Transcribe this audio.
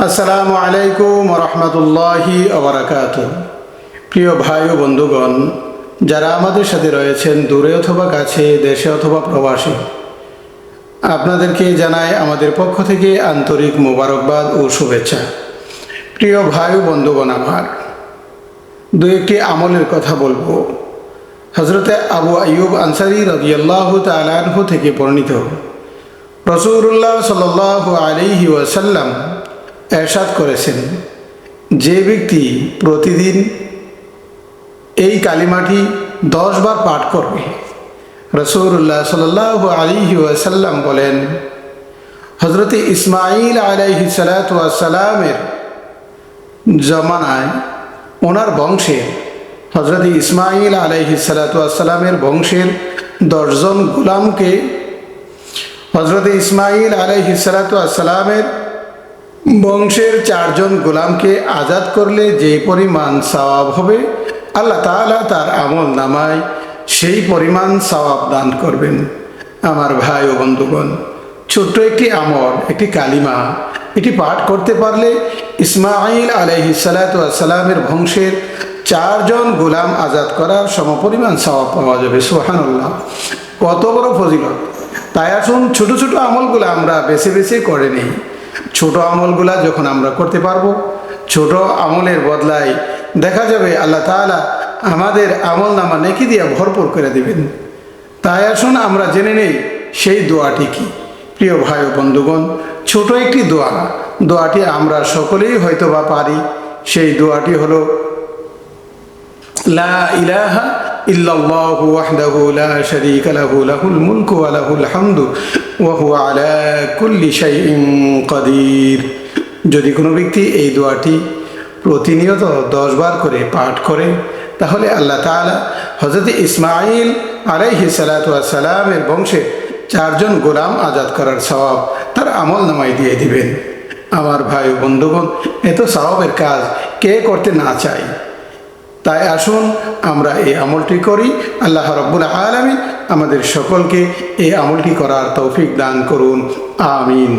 আসসালামু আলাইকুম রহমতুল্লাহি ওবারাকাতুহু। প্রিয় ভাই ও বন্ধুগণ, যারা আমাদের সাথে রয়েছেন দূরে অথবা কাছে, দেশে অথবা প্রবাসী, আপনাদেরকে জানাই আমাদের পক্ষ থেকে আন্তরিক মোবারকবাদ ও শুভেচ্ছা। প্রিয় ভাই ও বন্ধুগণ, আমার দু একটি আমলের কথা বলবো। হজরতে আবু আইয়ুব আনসারী রাদিয়াল্লাহু তাআলা আনহু থেকে বর্ণিত, রাসূলুল্লাহ সাল্লাল্লাহু আলাইহি ওয়াসাল্লাম এরশাদ করেছেন, যে ব্যক্তি প্রতিদিন এই কালিমাটি 10 বার পাঠ করবে, রাসূলুল্লাহ সাল্লাল্লাহু আলাইহি ওয়াসাল্লাম বলেন, হযরতে ইসমাঈল আলাইহিস সালাতু ওয়াস সালামের জামানায় ওনার বংশের, হযরতে ইসমাঈল আলাইহিস সালাতু ওয়াস সালামের বংশের 10 জন গোলামকে, হযরতে ইসমাঈল আলাইহিস সালাতু ওয়াস সালামের বংশের 4 জন গোলামকে আজাদ করলে যে পরিমাণ সওয়াব হবে, আল্লাহ তাআলা তার আমল নামায় সেই পরিমাণ সওয়াব দান করবেন। আমার ভাই ও বন্ধুগণ, ছোট্ট একটি আমল, একটি কালিমা, এটি পাঠ করতে পারলে ইসমাঈল আলাইহিস সালাতু ওয়াস সালামের বংশের 4 জন গোলাম আজাদ করার সমপরিমাণ সওয়াব পাওয়া যাবে। সুবহানাল্লাহ, কত বড় ফজিলত! তাই আসুন ছোট ছোট আমলগুলো আমরা বেছে বেছে করে নিই। ছোট আমলগুলা যখন আমরা করতে পারবো, ছোট আমলের বদলায় দেখা যাবে আল্লাহ তাআলা আমাদের আমল নামা নেকি দিয়ে ভরপুর করে দিবেন। তাই আসুন আমরা জেনে নেই সেই দোয়াটি কি। প্রিয় ভাই ও বন্ধুগণ, ছোট একটি দোয়াটি আমরা সকলেই হয়তো বা পারি। সেই দোয়াটি হলো, লা ইলাহা ইল্লাল্লাহু ওয়াহদাহু লা শারীকা লাহু লাহুল মুলকু ওয়া লাহুল হামদু ওয়া হুয়া আলা কুল্লি শাইইন কাদির। যদি কোনো ব্যক্তি এই দোয়াটি প্রতিনিয়ত 10 বার করে পাঠ করে, তাহলে আল্লাহ তাআলা হযরত ইসমাঈল আলাইহিস সালাতু ওয়াস সালামের বংশে 4 জন গোলাম আজাদ করার সওয়াব তার আমল নামায় দিয়ে দিবেন। আমার ভাই ও বন্ধুগণ, এত সওয়াবের কাজ কে করতে না চায়? তাই আসুন আমরা এই আমলটি করি। আল্লাহ রাব্বুল আলামিন আমাদের সকলকে এই আমলটি করার তৌফিক দান করুন। আমিন।